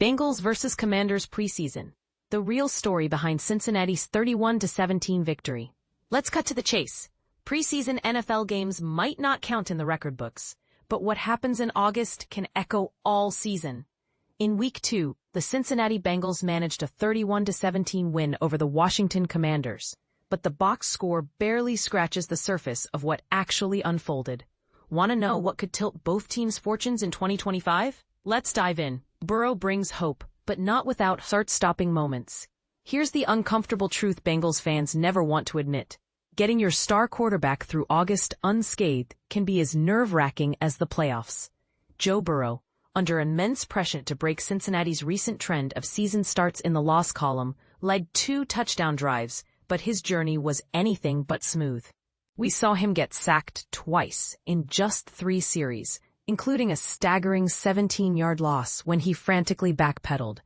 Bengals vs. Commanders preseason. The real story behind Cincinnati's 31-17 victory. Let's cut to the chase. Preseason NFL games might not count in the record books, but what happens in August can echo all season. In Week 2, the Cincinnati Bengals managed a 31-17 win over the Washington Commanders, but the box score barely scratches the surface of what actually unfolded. Want to know what could tilt both teams' fortunes in 2025? Let's dive in. Burrow brings hope, but not without heart-stopping moments. Here's the uncomfortable truth Bengals fans never want to admit. Getting your star quarterback through August unscathed can be as nerve-wracking as the playoffs. Joe Burrow, under immense pressure to break Cincinnati's recent trend of season starts in the loss column, led 2 touchdown drives, but his journey was anything but smooth. We saw him get sacked twice in just 3 series, including a staggering 17-yard loss when he frantically backpedaled,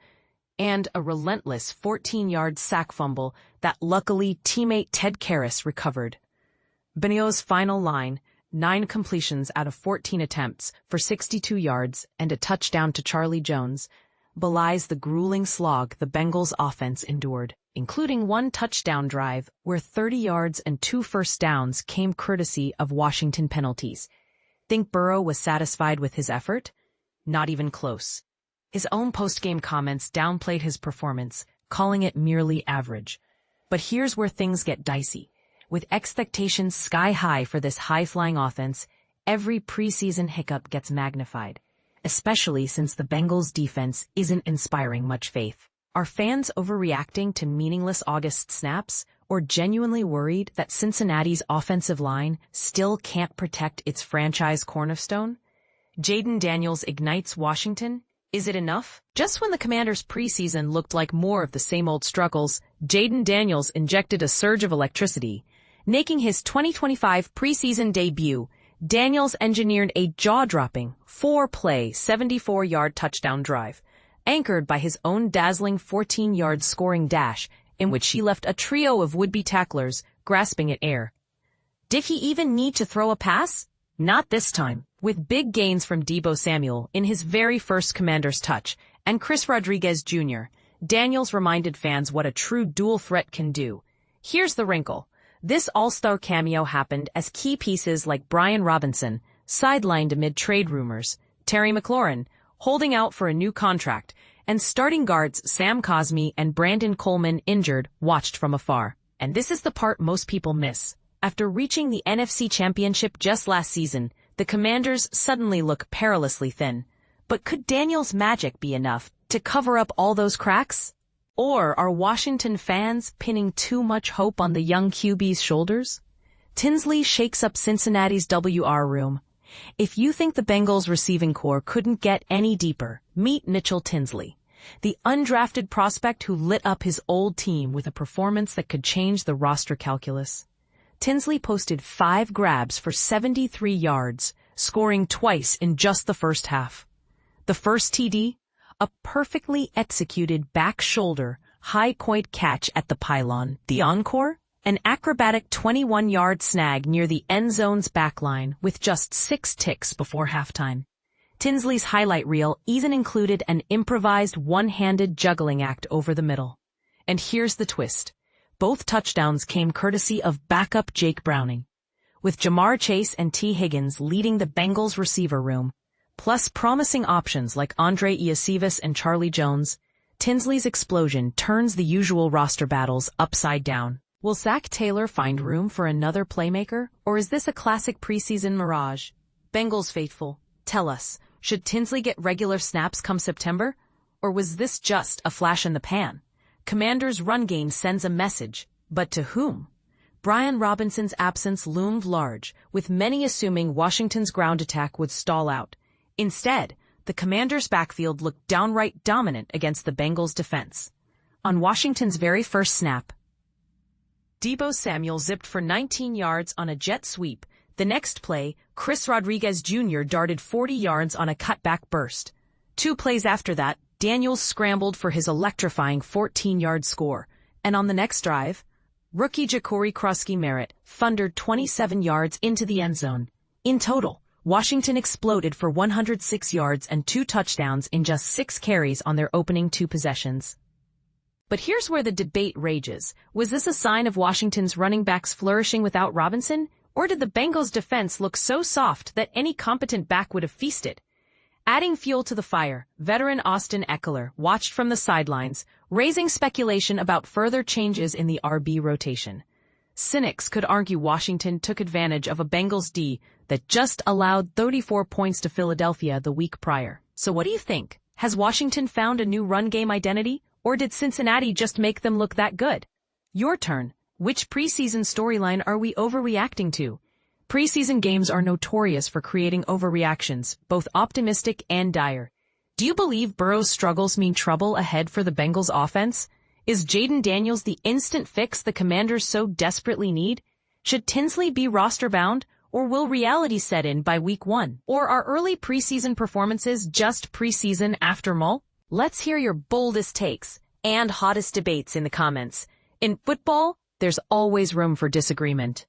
and a relentless 14-yard sack fumble that luckily teammate Ted Karras recovered. Burrow's final line, 9 completions out of 14 attempts for 62 yards and a touchdown to Charlie Jones, belies the grueling slog the Bengals offense endured, including 1 touchdown drive where 30 yards and 2 first downs came courtesy of Washington penalties. Think Burrow was satisfied with his effort? Not even close. His own post-game comments downplayed his performance, calling it merely average. But here's where things get dicey. With expectations sky-high for this high-flying offense, every preseason hiccup gets magnified, especially since the Bengals' defense isn't inspiring much faith. Are fans overreacting to meaningless August snaps, or genuinely worried that Cincinnati's offensive line still can't protect its franchise cornerstone? Jayden Daniels ignites Washington. Is it enough? Just when the Commanders' preseason looked like more of the same old struggles, Jayden Daniels injected a surge of electricity. Making his 2025 preseason debut, Daniels engineered a jaw-dropping, 4-play, 74-yard touchdown drive, anchored by his own dazzling 14-yard scoring dash, in which he left a trio of would-be tacklers grasping at air. Did he even need to throw a pass? Not this time. With big gains from Deebo Samuel in his very first Commander's touch and Chris Rodriguez Jr., Daniels reminded fans what a true dual threat can do. Here's the wrinkle. This all-star cameo happened as key pieces like Brian Robinson, sidelined amid trade rumors, Terry McLaurin, holding out for a new contract, and starting guards Sam Cosmi and Brandon Coleman, injured, watched from afar. And this is the part most people miss. After reaching the NFC Championship just last season, the Commanders suddenly look perilously thin. But could Daniels' magic be enough to cover up all those cracks? Or are Washington fans pinning too much hope on the young QB's shoulders? Tinsley shakes up Cincinnati's WR room. If you think the Bengals' receiving core couldn't get any deeper, meet Mitchell Tinsley, the undrafted prospect who lit up his old team with a performance that could change the roster calculus. Tinsley posted 5 grabs for 73 yards, scoring twice in just the first half. The first TD, a perfectly executed back shoulder, high-point catch at the pylon. The encore, an acrobatic 21-yard snag near the end zone's backline with just 6 ticks before halftime. Tinsley's highlight reel even included an improvised one-handed juggling act over the middle. And here's the twist. Both touchdowns came courtesy of backup Jake Browning. With Jamar Chase and T. Higgins leading the Bengals receiver room, plus promising options like Andre Iosivas and Charlie Jones, Tinsley's explosion turns the usual roster battles upside down. Will Zach Taylor find room for another playmaker, or is this a classic preseason mirage? Bengals faithful, tell us, should Tinsley get regular snaps come September? Or was this just a flash in the pan? Commanders' run game sends a message, but to whom? Brian Robinson's absence loomed large, with many assuming Washington's ground attack would stall out. Instead, the Commanders' backfield looked downright dominant against the Bengals' defense. On Washington's very first snap, Deebo Samuel zipped for 19 yards on a jet sweep. The next play, Chris Rodriguez Jr. darted 40 yards on a cutback burst. 2 plays after that, Daniels scrambled for his electrifying 14-yard score. And on the next drive, rookie Jacory Croskey-Merritt thundered 27 yards into the end zone. In total, Washington exploded for 106 yards and 2 touchdowns in just 6 carries on their opening 2 possessions. But here's where the debate rages. Was this a sign of Washington's running backs flourishing without Robinson? Or did the Bengals' defense look so soft that any competent back would have feasted? Adding fuel to the fire, veteran Austin Eckler watched from the sidelines, raising speculation about further changes in the RB rotation. Cynics could argue Washington took advantage of a Bengals D that just allowed 34 points to Philadelphia the week prior. So what do you think? Has Washington found a new run game identity, or did Cincinnati just make them look that good? Your turn. Which preseason storyline are we overreacting to? Preseason games are notorious for creating overreactions, both optimistic and dire. Do you believe Burrow's struggles mean trouble ahead for the Bengals offense? Is Jayden Daniels the instant fix the Commanders so desperately need? Should Tinsley be roster-bound, or will reality set in by week 1? Or are early preseason performances just preseason after all? Let's hear your boldest takes and hottest debates in the comments. In football, there's always room for disagreement.